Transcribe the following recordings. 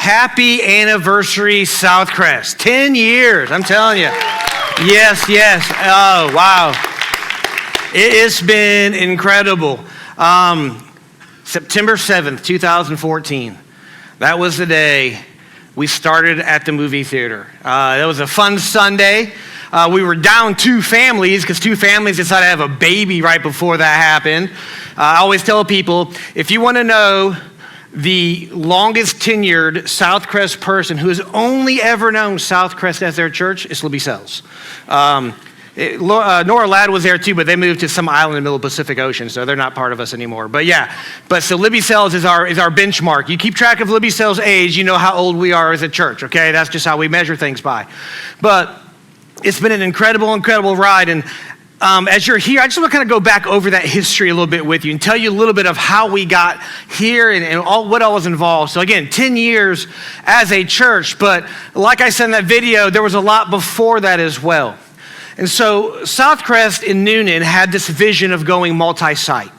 Happy anniversary, SouthCrest. 10 years, I'm telling you. Yes. Oh, wow. It's been incredible. September 7th, 2014. That was the day we started at the movie theater. That was a fun Sunday. We were down two families because two families decided to have a baby right before that happened. I always tell people, if you want to know the longest tenured SouthCrest person who has only ever known SouthCrest as their church, it's Libby Sells. Nora Ladd was there too, but they moved to some island in the middle of the Pacific Ocean, so they're not part of us anymore. So Libby Sells is our benchmark. You keep track of Libby Sells' age, you know how old we are as a church, okay? That's just how we measure things by. But it's been an incredible ride, and as you're here, I just want to kind of go back over that history a little bit with you and tell you a little bit of how we got here and what all was involved. So again, 10 years as a church, but like I said in that video, there was a lot before that as well. And so SouthCrest in Noonan had this vision of going multi-site.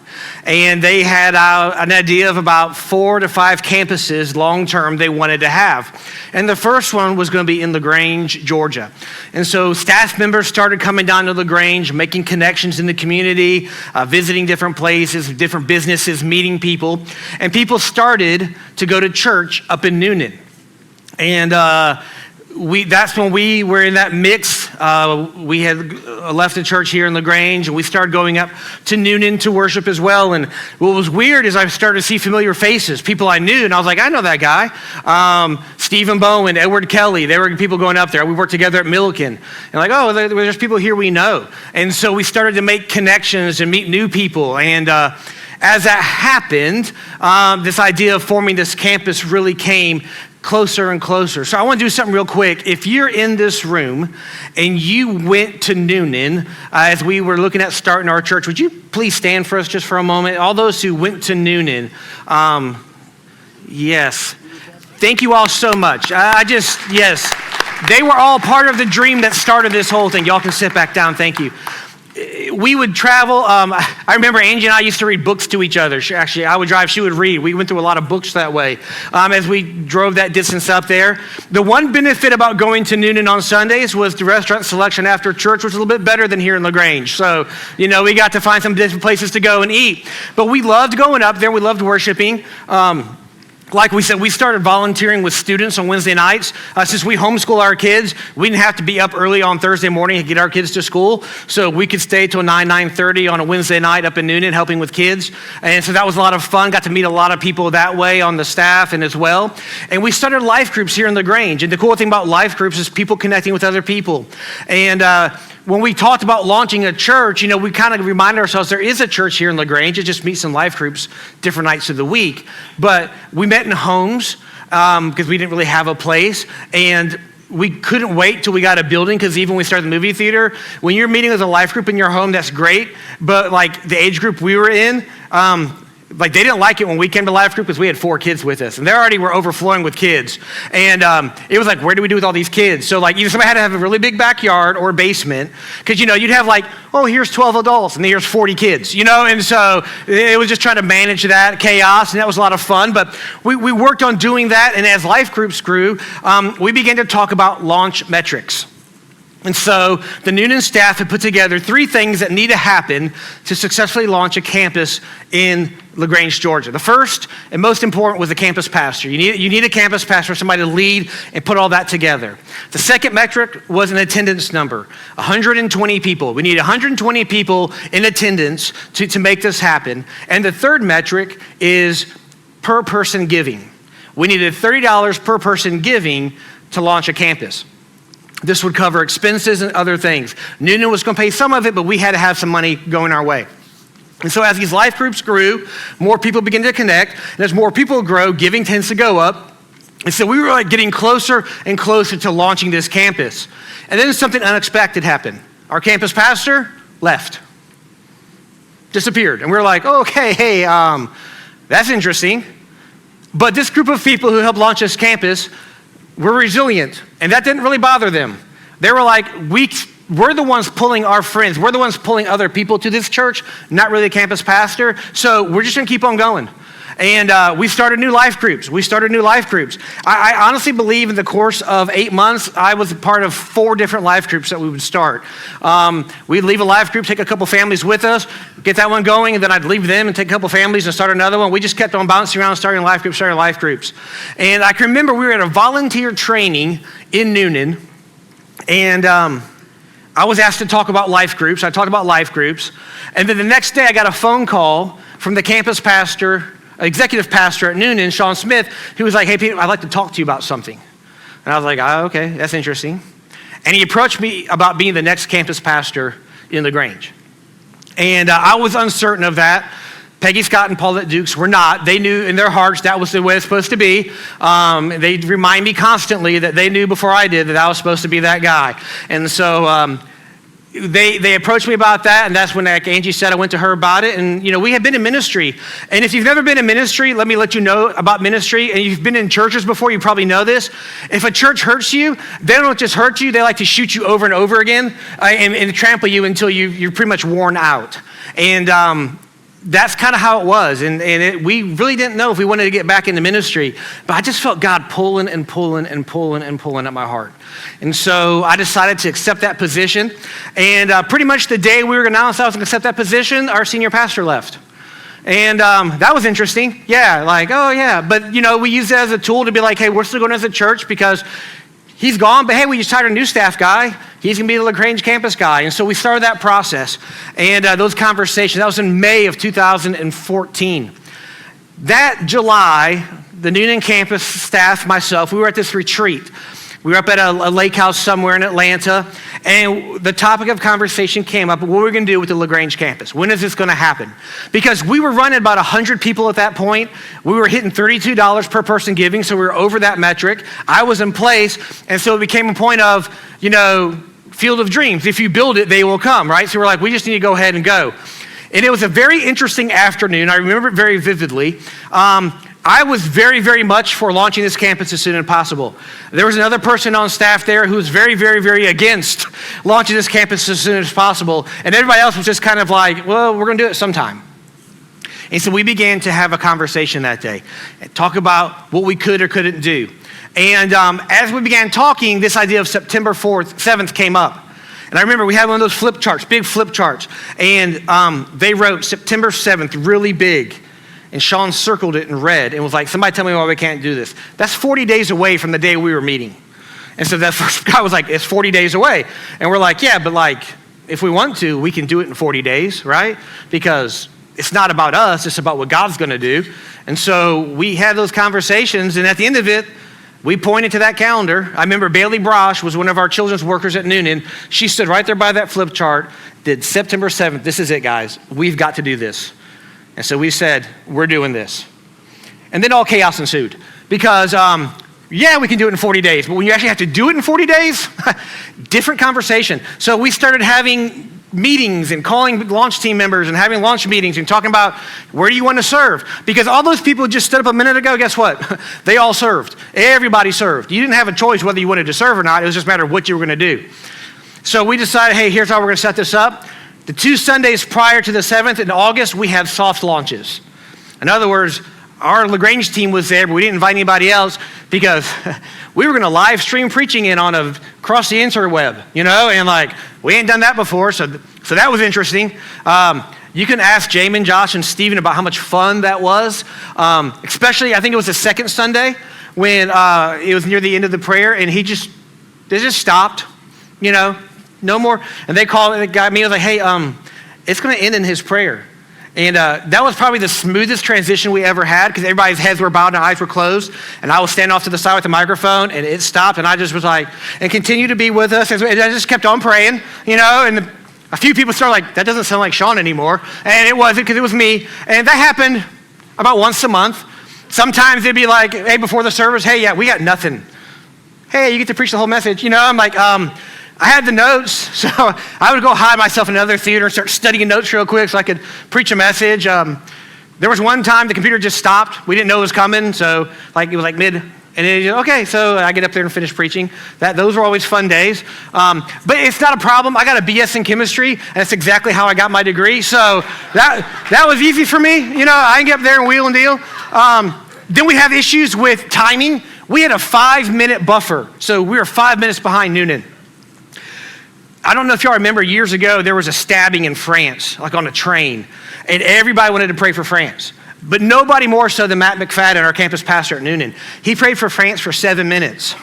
And they had an idea of about 4 to 5 campuses long-term they wanted to have. And the first one was going to be in LaGrange, Georgia. And so staff members started coming down to LaGrange, making connections in the community, visiting different places, different businesses, meeting people. And people started to go to church up in Noonan. And that's when we were in that mix. We had left the church here in LaGrange, and we started going up to Noonan to worship as well. And what was weird is I started to see familiar faces, people I knew, and I was like, I know that guy. Stephen Bowen, Edward Kelly, they were people going up there. We worked together at Milliken. And like, oh, there's people here we know. And so we started to make connections and meet new people. And as that happened, this idea of forming this campus really came closer and closer. So I want to do something real quick. If you're in this room and you went to Noonan as we were looking at starting our church, would you please stand for us just for a moment? All those who went to Noonan, yes. Thank you all so much. Yes. They were all part of the dream that started this whole thing. Y'all can sit back down. Thank you. We would travel. I remember Angie and I used to read books to each other. Actually, I would drive, she would read. We went through a lot of books that way as we drove that distance up there. The one benefit about going to Noonan on Sundays was the restaurant selection after church was a little bit better than here in LaGrange. So, we got to find some different places to go and eat. But we loved going up there. We loved worshiping. Like we said, we started volunteering with students on Wednesday nights. Since we homeschool our kids, we didn't have to be up early on Thursday morning to get our kids to school. So we could stay till 9:30 on a Wednesday night up in Noonan helping with kids. And so that was a lot of fun. Got to meet a lot of people that way on the staff and as well. And we started life groups here in LaGrange. And the cool thing about life groups is people connecting with other people. And when we talked about launching a church, we kind of remind ourselves there is a church here in LaGrange. It just meets in life groups different nights of the week. But we met in homes because we didn't really have a place. And we couldn't wait till we got a building because even when we started the movie theater, when you're meeting as a life group in your home, that's great. But like the age group we were in, they didn't like it when we came to life group because we had 4 kids with us and they already were overflowing with kids. And it was like, where do we do with all these kids? So either somebody had to have a really big backyard or a basement because, you'd have here's 12 adults and here's 40 kids, And so it was just trying to manage that chaos, and that was a lot of fun. But we worked on doing that, and as life groups grew, we began to talk about launch metrics. And so the Noonan staff had put together 3 things that need to happen to successfully launch a campus in LaGrange, Georgia. The first and most important was a campus pastor. You need a campus pastor, somebody to lead and put all that together. The second metric was an attendance number, 120 people. We need 120 people in attendance to make this happen. And the third metric is per person giving. We needed $30 per person giving to launch a campus. This would cover expenses and other things. Noonan was going to pay some of it, but we had to have some money going our way. And so as these life groups grew, more people began to connect. And as more people grow, giving tends to go up. And so we were getting closer and closer to launching this campus. And then something unexpected happened. Our campus pastor left, disappeared. And we were like, okay, that's interesting. But this group of people who helped launch this campus were resilient, and that didn't really bother them. They were like, we're the ones pulling our friends. We're the ones pulling other people to this church, not really the campus pastor. So we're just going to keep on going. And we started new life groups. I honestly believe in the course of 8 months, I was a part of 4 different life groups that we would start. We'd leave a life group, take a couple families with us, get that one going, and then I'd leave them and take a couple families and start another one. We just kept on bouncing around, starting life groups. And I can remember we were at a volunteer training in Noonan, and I was asked to talk about life groups. I talked about life groups. And then the next day I got a phone call from the campus pastor, executive pastor at Noonan, Sean Smith, who was like, hey, Peter, I'd like to talk to you about something. And I was like, oh, okay, that's interesting. And he approached me about being the next campus pastor in LaGrange. And I was uncertain of that. Peggy Scott and Paulette Dukes were not. They knew in their hearts that was the way it's supposed to be. They'd remind me constantly that they knew before I did that I was supposed to be that guy. And so they approached me about that, and that's when, like Angie said, I went to her about it. And, we had been in ministry. And if you've never been in ministry, let me let you know about ministry. And you've been in churches before, you probably know this. If a church hurts you, they don't just hurt you, they like to shoot you over and over again and trample you until you're pretty much worn out. And that's kind of how it was. And we really didn't know if we wanted to get back into ministry. But I just felt God pulling and pulling and pulling and pulling at my heart. And so I decided to accept that position. And pretty much the day we were announced I was going to accept that position, our senior pastor left. And that was interesting. Yeah, like, oh yeah. But, we used it as a tool to be like, hey, we're still going as a church because he's gone. But hey, we just hired a new staff guy. He's going to be the LaGrange campus guy. And so we started that process. And those conversations, that was in May of 2014. That July, the Noonan campus staff, myself, we were at this retreat. We were up at a lake house somewhere in Atlanta, and the topic of conversation came up, what we're we going to do with the LaGrange campus. When is this going to happen? Because we were running about 100 people at that point. We were hitting $32 per person giving, so we were over that metric. I was in place, and so it became a point of, field of dreams. If you build it, they will come, right? So we're like, we just need to go ahead and go. And it was a very interesting afternoon. I remember it very vividly. I was very, very much for launching this campus as soon as possible. There was another person on staff there who was very, very, very against launching this campus as soon as possible. And everybody else was just kind of like, well, we're going to do it sometime. And so we began to have a conversation that day and talk about what we could or couldn't do. And as we began talking, this idea of September 7th came up. And I remember we had one of those flip charts, big flip charts. And they wrote September 7th really big. And Sean circled it in red and was like, somebody tell me why we can't do this. That's 40 days away from the day we were meeting. And so that first guy was like, it's 40 days away. And we're like, yeah, but like, if we want to, we can do it in 40 days, right? Because it's not about us, it's about what God's gonna do. And so we had those conversations, and at the end of it, we pointed to that calendar. I remember Bailey Brosh was one of our children's workers at Noonan. She stood right there by that flip chart, did September 7th, this is it, guys. We've got to do this. And so we said, we're doing this. And then all chaos ensued. Because, yeah, we can do it in 40 days, but when you actually have to do it in 40 days, different conversation. So we started having meetings and calling launch team members and having launch meetings and talking about where do you want to serve? Because all those people just stood up a minute ago, guess what? They all served. Everybody served. You didn't have a choice whether you wanted to serve or not. It was just a matter of what you were going to do. So we decided, hey, here's how we're going to set this up. The 2 Sundays prior to the 7th in August, we have soft launches. In other words, our LaGrange team was there, but we didn't invite anybody else because we were going to live stream preaching across the interweb, and like, we ain't done that before, so that was interesting. You can ask Jamin, Josh, and Stephen about how much fun that was, especially, I think it was the second Sunday when it was near the end of the prayer, and they just stopped, no more. And they called me, I was like, hey, it's going to end in his prayer. And that was probably the smoothest transition we ever had because everybody's heads were bowed and eyes were closed. And I was standing off to the side with the microphone, and it stopped. And I just was like, and continue to be with us. And I just kept on praying, and a few people started like, that doesn't sound like Sean anymore. And it wasn't because it was me. And that happened about once a month. Sometimes it'd be like, hey, before the service, hey, yeah, we got nothing. Hey, you get to preach the whole message. I'm like, I had the notes, so I would go hide myself in another theater and start studying notes real quick so I could preach a message. There was one time the computer just stopped. We didn't know it was coming, so it was like And then, okay, so I get up there and finish preaching. Those are always fun days. But it's not a problem. I got a BS in chemistry, and that's exactly how I got my degree. So that was easy for me. I can get up there and wheel and deal. Then we have issues with timing. We had a 5-minute buffer, so we were 5 minutes behind Noonan. I don't know if y'all remember years ago, there was a stabbing in France, like on a train, and everybody wanted to pray for France. But nobody more so than Matt McFadden, our campus pastor at Noonan. He prayed for France for 7 minutes.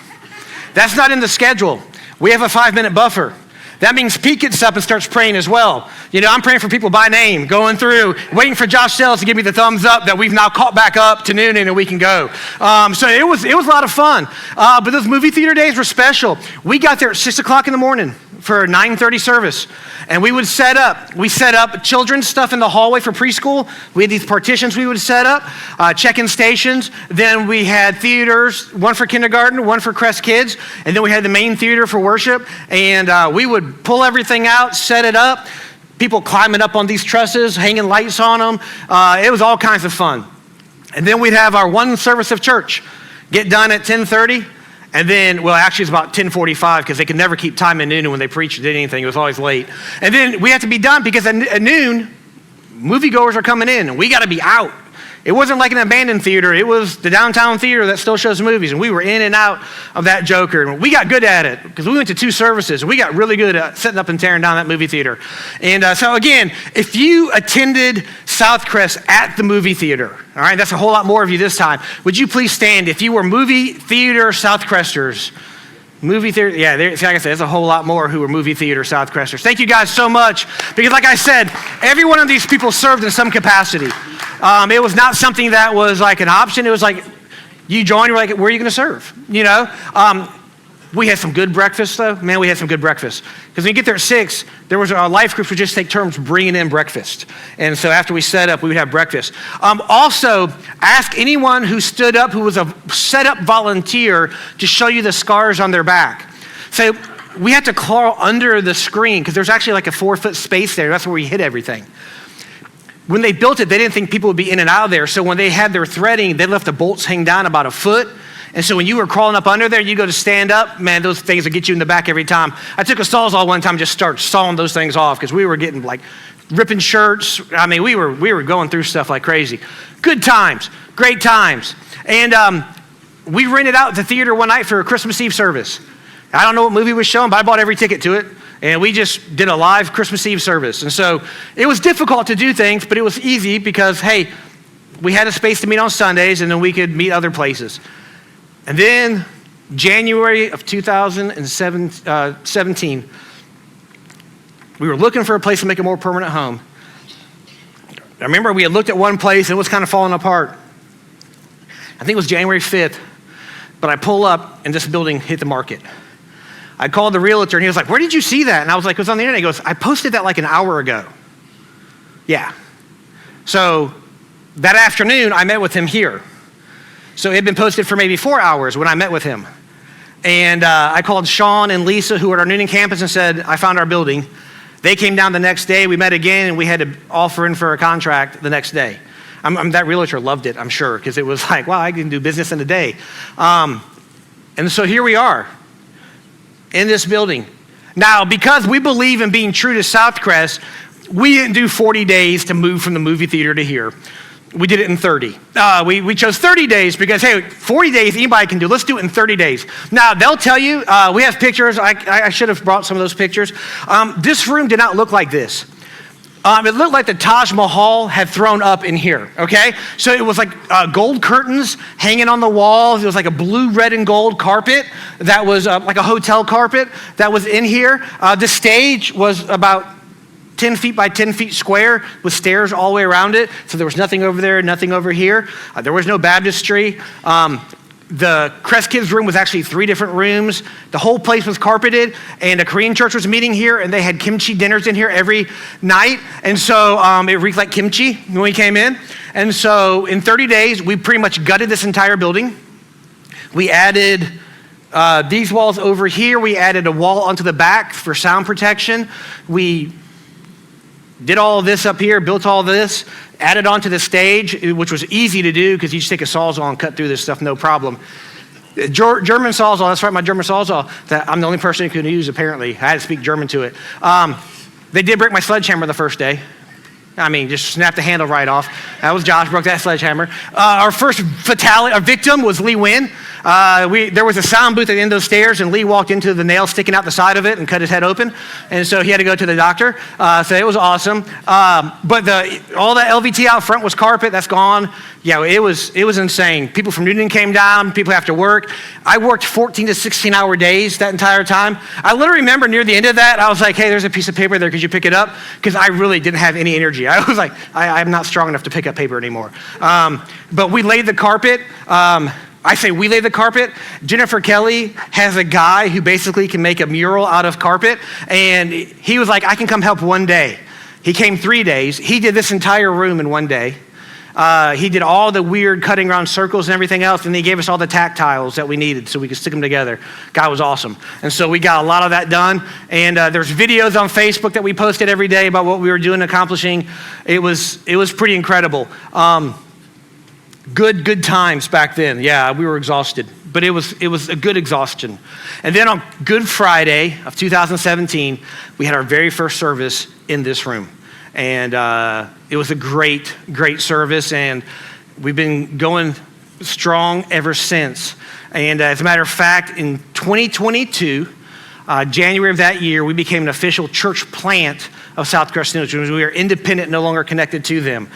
That's not in the schedule. We have a 5-minute buffer. That means Pete gets up and starts praying as well. I'm praying for people by name, going through, waiting for Josh Sells to give me the thumbs up that we've now caught back up to Noonan and we can go. So it was a lot of fun. But those movie theater days were special. We got there at 6 o'clock in the morning for a 9:30 service. And we set up children's stuff in the hallway for preschool. We had these partitions we would set up, check-in stations. Then we had theaters, one for kindergarten, one for Crest kids. And then we had the main theater for worship. And we would pull everything out, set it up, people climbing up on these trusses, hanging lights on them. It was all kinds of fun. And then we'd have our one service of church, get done at 10:30. And then, actually it's about 10:45 because they could never keep time at noon when they preached or did anything. It was always late. And then we had to be done because at noon, moviegoers are coming in and we got to be out. It wasn't like an abandoned theater. It was the downtown theater that still shows movies. And we were in and out of that joker. And we got good at it because we went to 2 services. And we got really good at setting up and tearing down that movie theater. And so again, if you attended SouthCrest at the movie theater, all right, that's a whole lot more of you this time. Would you please stand if you were movie theater SouthCresters? Movie theater, yeah, like I said, there's a whole lot more who were movie theater SouthCresters. Thank you guys so much, because like I said, every one of these people served in some capacity. It was not something that was like an option. It was like, you joined, you're like, where are you gonna serve? We had some good breakfast though. Man, we had some good breakfast. Because when you get there at 6, there was our life groups would just take turns bringing in breakfast. And so after we set up, we would have breakfast. Also, ask anyone who stood up, who was a set up volunteer, to show you the scars on their back. So we had to crawl under the screen because there's actually like a 4-foot space there. That's where we hid everything. When they built it, they didn't think people would be in and out of there. So when they had their threading, they left the bolts hang down about a foot. And so when you were crawling up under there, you go to stand up, man, those things will get you in the back every time. I took a Sawzall one time, just start sawing those things off because we were getting like ripping shirts. I mean, we were going through stuff like crazy. Good times, great times. And we rented out the theater one night for a Christmas Eve service. I don't know what movie was shown, but I bought every ticket to it. And we just did a live Christmas Eve service. And so it was difficult to do things, but it was easy because, hey, we had a space to meet on Sundays and then we could meet other places. And then January of 2017, we were looking for a place to make a more permanent home. I remember we had looked at one place and it was kind of falling apart. I think it was January 5th, but I pull up and this building hit the market. I called the realtor and he was like, where did you see that? And I was like, it was on the internet. He goes, I posted that like an hour ago. Yeah. So that afternoon, I met with him here. So it had been posted for maybe 4 hours when I met with him. And I called Sean and Lisa, who were at our Noonan campus, and said, I found our building. They came down the next day. We met again, and we had to offer in for a contract the next day. That realtor loved it, I'm sure, because it was like, wow, I can do business in a day. And so here we are in this building. Now, because we believe in being true to SouthCrest, we didn't do 40 days to move from the movie theater to here. We did it in 30. We chose 30 days because, hey, 40 days anybody can do. Let's do it in 30 days. Now, they'll tell you, we have pictures. I should have brought some of those pictures. This room did not look like this. It looked like the Taj Mahal had thrown up in here, okay? So it was like gold curtains hanging on the walls. It was like a blue, red, and gold carpet that was like a hotel carpet that was in here. The stage was about 10 feet by 10 feet square with stairs all the way around it. So there was nothing over there, nothing over here. There was no baptistry. The Crest Kids room was actually 3 different rooms. The whole place was carpeted, and a Korean church was meeting here, and they had kimchi dinners in here every night. And so it reeked like kimchi when we came in. And so in 30 days, we pretty much gutted this entire building. We added these walls over here. We added a wall onto the back for sound protection. We did all of this up here, built all this, added onto the stage, which was easy to do because you just take a Sawzall and cut through this stuff, no problem. German Sawzall, that's right, my German Sawzall, that I'm the only person who can use apparently. I had to speak German to it. They did break my sledgehammer the first day. I mean, just snapped the handle right off. That was Josh, broke that sledgehammer. Our first victim was Lee Wynn. There was a sound booth at the end of those stairs, and Lee walked into the nail sticking out the side of it and cut his head open. And so he had to go to the doctor. So it was awesome. But all that LVT out front was carpet. That's gone. Yeah, it was insane. People from Newton came down, people after work. I worked 14 to 16-hour days that entire time. I literally remember near the end of that, I was like, hey, there's a piece of paper there. Could you pick it up? Because I really didn't have any energy. I was like, I'm not strong enough to pick up paper anymore. But we laid the carpet. I say we laid the carpet. Jennifer Kelly has a guy who basically can make a mural out of carpet. And he was like, I can come help one day. He came 3 days. He did this entire room in one day. He did all the weird cutting around circles and everything else, and he gave us all the tactiles that we needed so we could stick them together. Guy was awesome. And so we got a lot of that done. And there's videos on Facebook that we posted every day about what we were doing, accomplishing. It was pretty incredible. Good times back then. Yeah, we were exhausted, but it was a good exhaustion. And then on Good Friday of 2017, we had our very first service in this room. And it was a great service, and we've been going strong ever since. And as a matter of fact, in 2022, January of that year, we became an official church plant of SouthCrest Ministries. We are independent, no longer connected to them.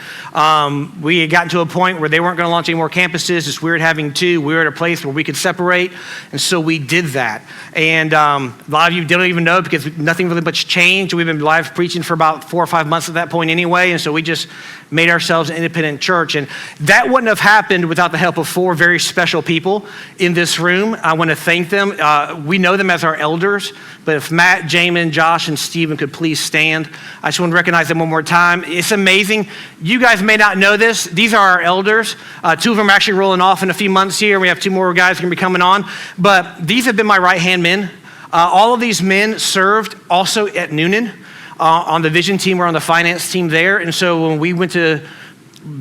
We had gotten to a point where they weren't going to launch any more campuses. It's weird having two. We were at a place where we could separate, and so we did that. And a lot of you don't even know because nothing really much changed. We've been live preaching for about 4 or 5 months at that point anyway, and so we just made ourselves an independent church. And that wouldn't have happened without the help of 4 very special people in this room. I want to thank them. We know them as our elders, but if Matt, Jamin, Josh, and Stephen could please stand. I just want to recognize them one more time. It's amazing. You guys may not know this. These are our elders. 2 of them are actually rolling off in a few months here. We have 2 more guys going to be coming on. But these have been my right-hand men. All of these men served also at Noonan on the vision team or on the finance team there. And so when we went to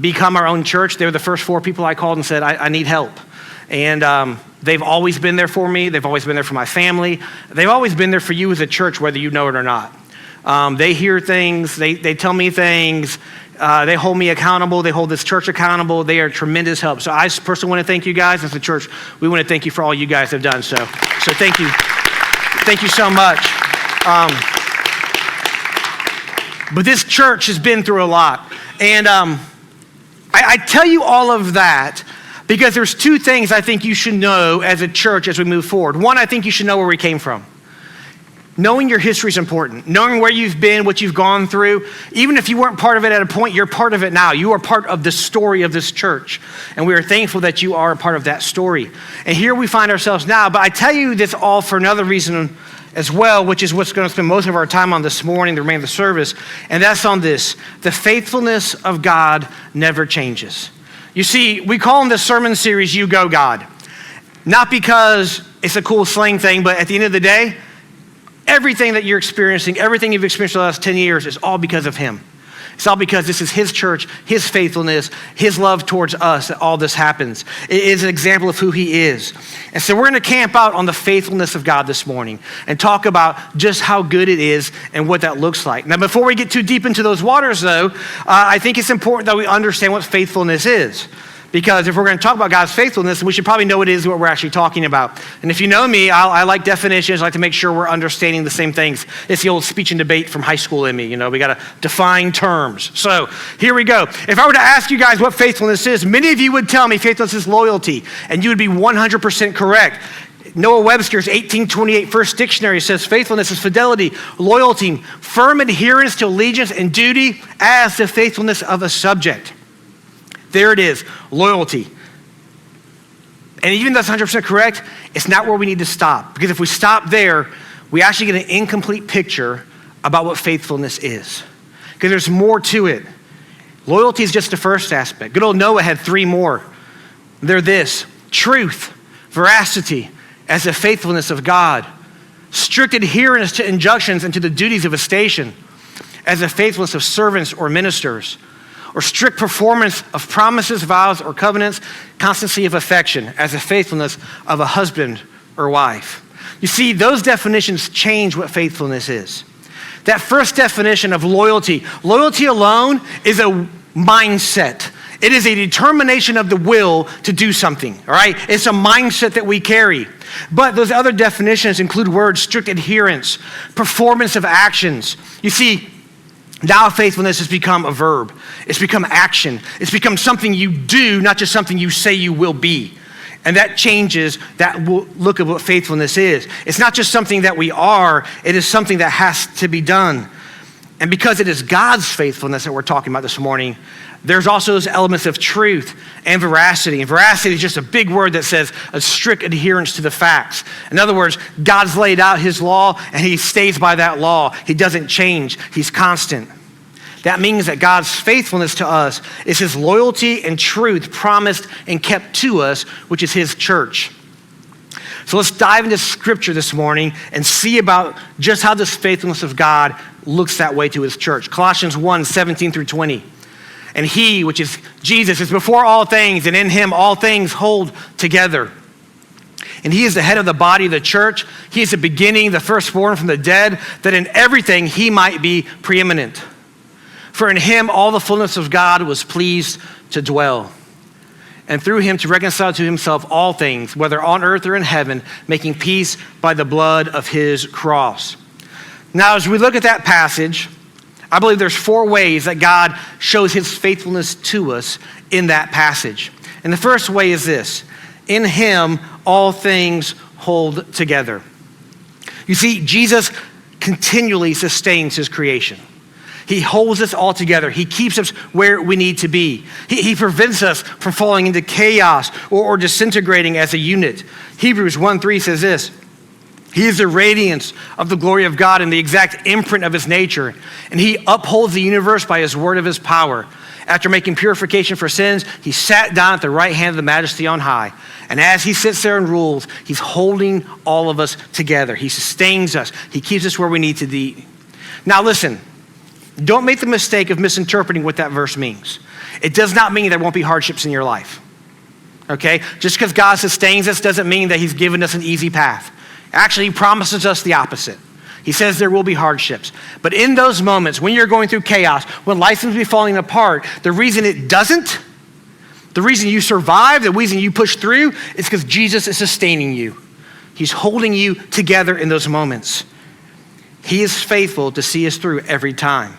become our own church, they were the first 4 people I called and said, I need help. And they've always been there for me. They've always been there for my family. They've always been there for you as a church, whether you know it or not. They hear things. They tell me things. They hold me accountable. They hold this church accountable. They are tremendous help. So I personally want to thank you guys. As a church, we want to thank you for all you guys have done. So thank you. Thank you so much. But this church has been through a lot. And I tell you all of that because there's 2 things I think you should know as a church as we move forward. One, I think you should know where we came from. Knowing your history is important. Knowing where you've been, what you've gone through. Even if you weren't part of it at a point, you're part of it now. You are part of the story of this church. And we are thankful that you are a part of that story. And here we find ourselves now. But I tell you this all for another reason as well, which is what's going to spend most of our time on this morning, the remainder of the service. And that's on this. The faithfulness of God never changes. You see, we call in this sermon series, You Go God. Not because it's a cool slang thing, but at the end of the day, everything that you're experiencing, everything you've experienced the last 10 years is all because of him. It's all because this is his church, his faithfulness, his love towards us that all this happens. It is an example of who he is. And so we're going to camp out on the faithfulness of God this morning and talk about just how good it is and what that looks like. Now, before we get too deep into those waters, though, I think it's important that we understand what faithfulness is. Because if we're going to talk about God's faithfulness, we should probably know what it is what we're actually talking about. And if you know me, I like definitions. I like to make sure we're understanding the same things. It's the old speech and debate from high school in me. You know, we got to define terms. So here we go. If I were to ask you guys what faithfulness is, many of you would tell me faithfulness is loyalty. And you would be 100% correct. Noah Webster's 1828 First Dictionary says faithfulness is fidelity, loyalty, firm adherence to allegiance and duty as the faithfulness of a subject. There it is, loyalty. And even though that's 100% correct, it's not where we need to stop. Because if we stop there, we actually get an incomplete picture about what faithfulness is. Because there's more to it. Loyalty is just the first aspect. Good old Noah had 3 more. They're this: truth, veracity, as the faithfulness of God. Strict adherence to injunctions and to the duties of a station, as the faithfulness of servants or ministers. or strict performance of promises, vows, or covenants, constancy of affection, as the faithfulness of a husband or wife. You see, those definitions change what faithfulness is. That first definition of loyalty alone is a mindset. It is a determination of the will to do something, all right? It's a mindset that we carry. But those other definitions include words, strict adherence, performance of actions. You see, now faithfulness has become a verb. It's become action. It's become something you do, not just something you say you will be. And that changes that look of what faithfulness is. It's not just something that we are, it is something that has to be done. And because it is God's faithfulness that we're talking about this morning, there's also those elements of truth and veracity. And veracity is just a big word that says a strict adherence to the facts. In other words, God's laid out his law and he stays by that law. He doesn't change. He's constant. That means that God's faithfulness to us is his loyalty and truth promised and kept to us, which is his church. So let's dive into scripture this morning and see about just how this faithfulness of God looks that way to his church. Colossians 1, 17 through 20. And he, which is Jesus, is before all things, and in him all things hold together. And he is the head of the body of the church. He is the beginning, the firstborn from the dead, that in everything he might be preeminent. For in him all the fullness of God was pleased to dwell. And through him to reconcile to himself all things, whether on earth or in heaven, making peace by the blood of his cross. Now, as we look at that passage, I believe there's 4 ways that God shows his faithfulness to us in that passage. And the first way is this: in him, all things hold together. You see, Jesus continually sustains his creation. He holds us all together. He keeps us where we need to be. He prevents us from falling into chaos or disintegrating as a unit. Hebrews 1:3 says this: he is the radiance of the glory of God and the exact imprint of his nature. And he upholds the universe by his word of his power. After making purification for sins, he sat down at the right hand of the majesty on high. And as he sits there and rules, he's holding all of us together. He sustains us. He keeps us where we need to be. Now listen, don't make the mistake of misinterpreting what that verse means. It does not mean there won't be hardships in your life. Okay? Just because God sustains us doesn't mean that he's given us an easy path. Actually, he promises us the opposite. He says there will be hardships. But in those moments, when you're going through chaos, when life seems to be falling apart, the reason it doesn't, the reason you survive, the reason you push through, is because Jesus is sustaining you. He's holding you together in those moments. He is faithful to see us through every time.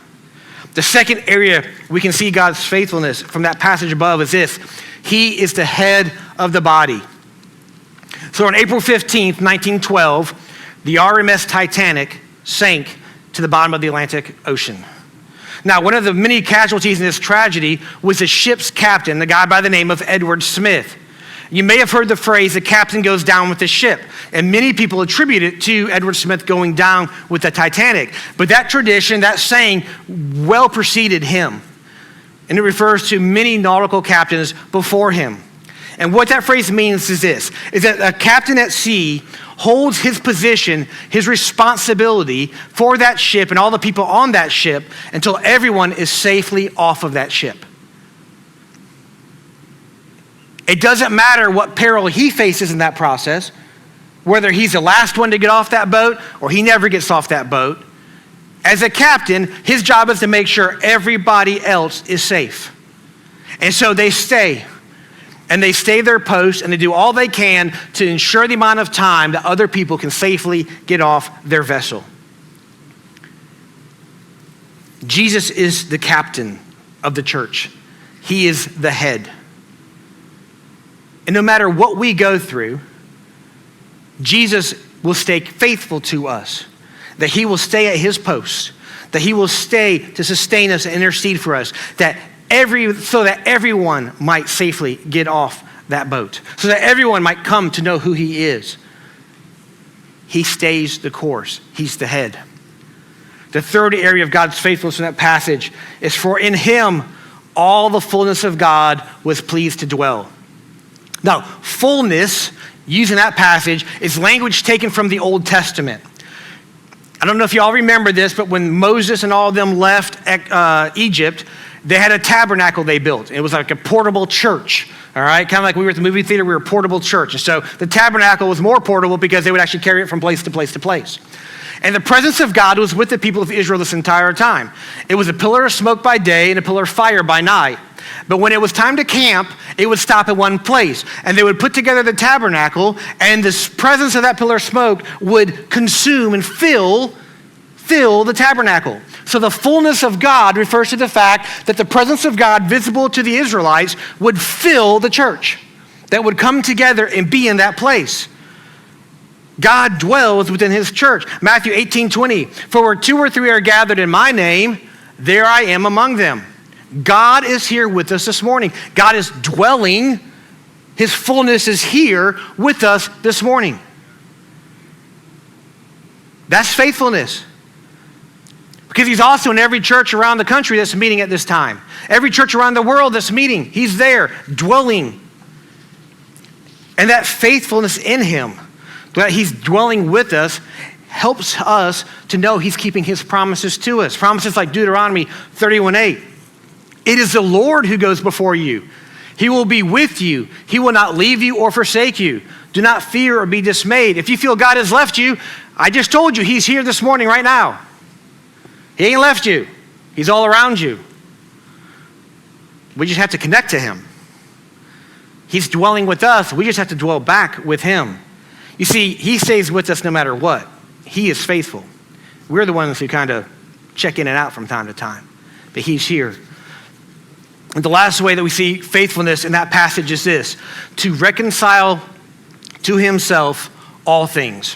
The second area we can see God's faithfulness from that passage above is this: he is the head of the body. So on April 15th, 1912, the RMS Titanic sank to the bottom of the Atlantic Ocean. Now, one of the many casualties in this tragedy was the ship's captain, the guy by the name of Edward Smith. You may have heard the phrase, the captain goes down with the ship. And many people attribute it to Edward Smith going down with the Titanic. But that tradition, that saying, well preceded him. And it refers to many nautical captains before him. And what that phrase means is this, is that a captain at sea holds his position, his responsibility for that ship and all the people on that ship until everyone is safely off of that ship. It doesn't matter what peril he faces in that process, whether he's the last one to get off that boat or he never gets off that boat. As a captain, his job is to make sure everybody else is safe. And so they stay. And they stay their post and they do all they can to ensure the amount of time that other people can safely get off their vessel. Jesus is the captain of the church. He is the head. And no matter what we go through, Jesus will stay faithful to us, that he will stay at his post, that he will stay to sustain us and intercede for us, so that everyone might safely get off that boat, so that everyone might come to know who he is. He stays the course. He's the head. The third area of God's faithfulness in that passage is for in him all the fullness of God was pleased to dwell. Now, fullness, using that passage, is language taken from the Old Testament. I don't know if you all remember this, but when Moses and all of them left Egypt, They had a tabernacle they built. It was like a portable church, all right? Kind of like we were at the movie theater, we were a portable church. And so the tabernacle was more portable because they would actually carry it from place to place to place. And the presence of God was with the people of Israel this entire time. It was a pillar of smoke by day and a pillar of fire by night. But when it was time to camp, it would stop at one place. And they would put together the tabernacle, and the presence of that pillar of smoke would consume and fill the tabernacle. So the fullness of God refers to the fact that the presence of God visible to the Israelites would fill the church, that would come together and be in that place. God dwells within his church. Matthew 18:20, for where 2 or 3 are gathered in my name, there I am among them. God is here with us this morning. God is dwelling. His fullness is here with us this morning. That's faithfulness. Because he's also in every church around the country that's meeting at this time. Every church around the world that's meeting, he's there, dwelling. And that faithfulness in him, that he's dwelling with us, helps us to know he's keeping his promises to us. Promises like Deuteronomy 31:8. It is the Lord who goes before you. He will be with you. He will not leave you or forsake you. Do not fear or be dismayed. If you feel God has left you, I just told you he's here this morning right now. He ain't left you. He's all around you. We just have to connect to him. He's dwelling with us. We just have to dwell back with him. You see, he stays with us no matter what. He is faithful. We're the ones who kind of check in and out from time to time. But he's here. And the last way that we see faithfulness in that passage is this: to reconcile to himself all things.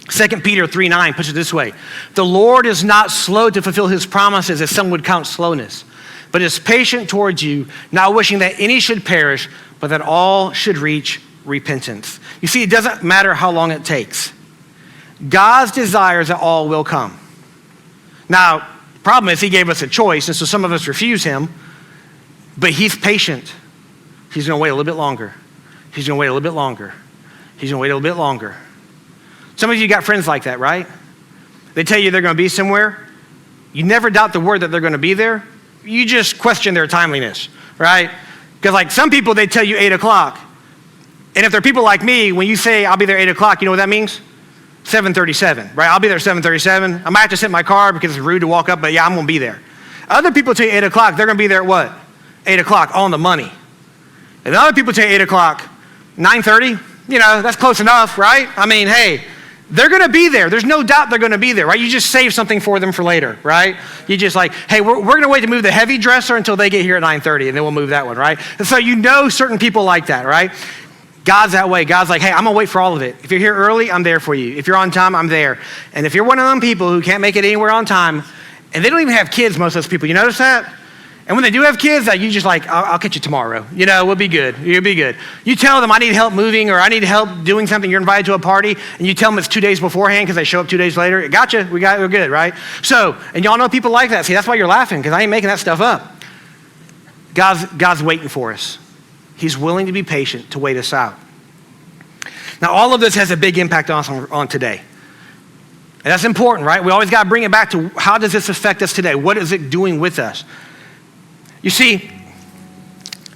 2 Peter 3:9 puts it this way: the Lord is not slow to fulfill his promises, as some would count slowness, but is patient towards you, not wishing that any should perish, but that all should reach repentance. You see, it doesn't matter how long it takes. God's desire is that all will come. Now, the problem is he gave us a choice, and so some of us refuse him, but he's patient. He's going to wait a little bit longer. He's going to wait a little bit longer. He's going to wait a little bit longer. Some of you got friends like that, right? They tell you they're going to be somewhere. You never doubt the word that they're going to be there. You just question their timeliness, right? Because like some people, they tell you 8 o'clock. And if they're people like me, when you say I'll be there 8 o'clock, you know what that means? 7:37, right? I'll be there 7:37. I might have to sit in my car because it's rude to walk up, but yeah, I'm going to be there. Other people tell you 8 o'clock, they're going to be there at what? 8 o'clock, on the money. And other people tell you 8 o'clock, 9:30, you know, that's close enough, right? I mean, hey, they're going to be there. There's no doubt they're going to be there, right? You just save something for them for later, right? You just like, hey, we're going to wait to move the heavy dresser until they get here at 9:30, and then we'll move that one, right? And so you know certain people like that, right? God's that way. God's like, hey, I'm going to wait for all of it. If you're here early, I'm there for you. If you're on time, I'm there. And if you're one of them people who can't make it anywhere on time, and they don't even have kids, most of those people, you notice that? And when they do have kids, you just like, I'll catch you tomorrow. You know, we'll be good. You'll be good. You tell them I need help moving or I need help doing something. You're invited to a party, and you tell them it's 2 days beforehand because they show up 2 days later. Gotcha. We're good, right? So, and y'all know people like that. See, that's why you're laughing, because I ain't making that stuff up. God's waiting for us. He's willing to be patient to wait us out. Now, all of this has a big impact on today. And that's important, right? We always got to bring it back to how does this affect us today? What is it doing with us? You see,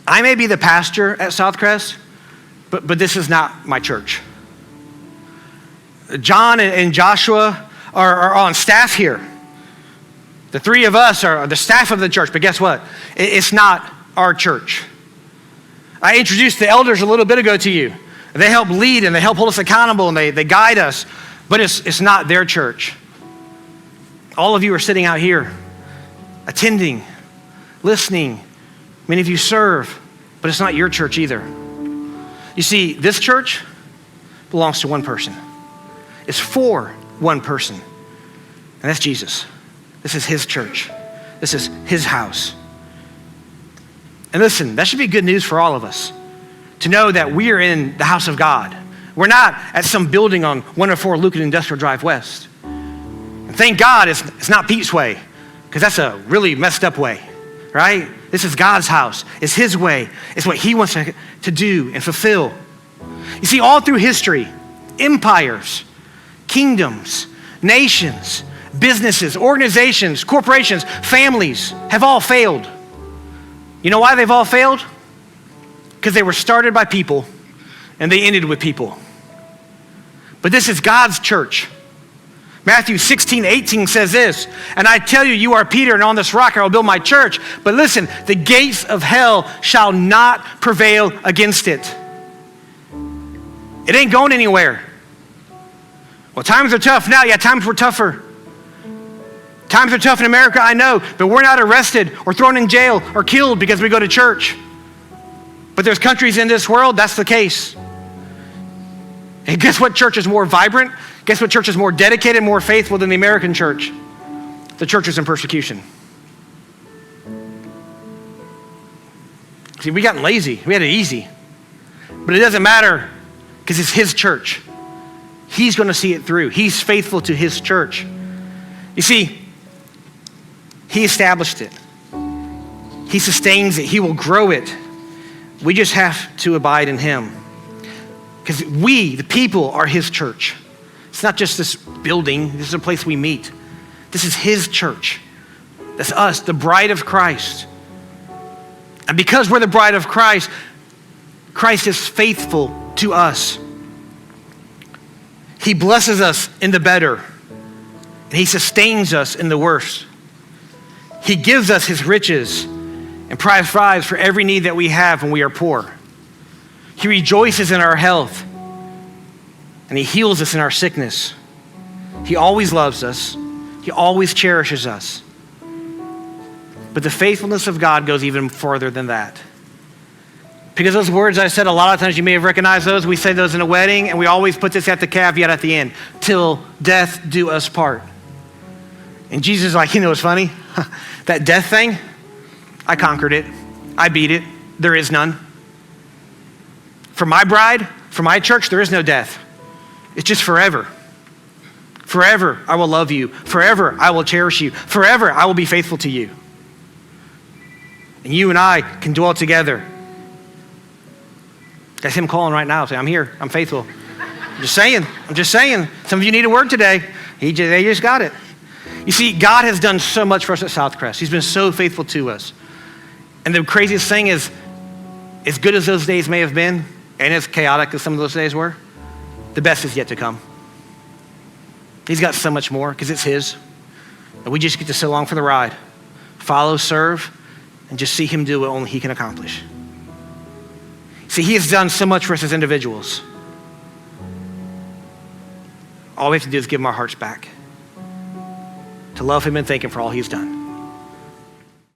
I may be the pastor at SouthCrest, but this is not my church. John and Joshua are on staff here. The three of us are the staff of the church, but guess what? It's not our church. I introduced the elders a little bit ago to you. They help lead and they help hold us accountable and they guide us, but it's not their church. All of you are sitting out here, attending, listening. Many of you serve, but it's not your church either. You see, this church belongs to one person. It's for one person, and that's Jesus. This is his church. This is his house. And listen, that should be good news for all of us, to know that we are in the house of God. We're not at some building on 104 Lucan Industrial Drive West. And thank God it's not Pete's way, because that's a really messed up way, right? This is God's house. It's his way. It's what he wants to do and fulfill. You see, all through history, empires, kingdoms, nations, businesses, organizations, corporations, families have all failed. You know why they've all failed? Because they were started by people and they ended with people. But this is God's church. Matthew 16:18 says this, and I tell you, you are Peter, and on this rock I will build my church. But listen, the gates of hell shall not prevail against it. It ain't going anywhere. Well, times are tough now. Yeah, times were tougher. Times are tough in America, I know, but we're not arrested or thrown in jail or killed because we go to church. But there's countries in this world, that's the case. And guess what church is more vibrant? Guess what church is more dedicated, more faithful than the American church? The church is in persecution. See, we got lazy. We had it easy. But it doesn't matter because it's his church. He's going to see it through. He's faithful to his church. You see, he established it. He sustains it. He will grow it. We just have to abide in him. Because we, the people, are his church. It's not just this building. This is a place we meet. This is his church. That's us, the bride of Christ. And because we're the bride of Christ, Christ is faithful to us. He blesses us in the better, and he sustains us in the worst. He gives us his riches and provides for every need that we have when we are poor. He rejoices in our health, and he heals us in our sickness. He always loves us. He always cherishes us. But the faithfulness of God goes even further than that. Because those words I said, a lot of times you may have recognized those. We say those in a wedding, and we always put this at the caveat at the end. Till death do us part. And Jesus is like, you know what's funny? That death thing, I conquered it. I beat it. There is none. For my bride, for my church, there is no death. It's just forever. Forever I will love you. Forever I will cherish you. Forever I will be faithful to you. And you and I can dwell together. That's him calling right now, saying, I'm here, I'm faithful. I'm just saying. Some of you need a word today. They just got it. You see, God has done so much for us at SouthCrest. He's been so faithful to us. And the craziest thing is, as good as those days may have been, and as chaotic as some of those days were, the best is yet to come. He's got so much more because it's his. And we just get to sit along for the ride, follow, serve, and just see him do what only he can accomplish. See, he has done so much for us as individuals. All we have to do is give him our hearts back, to love him and thank him for all he's done.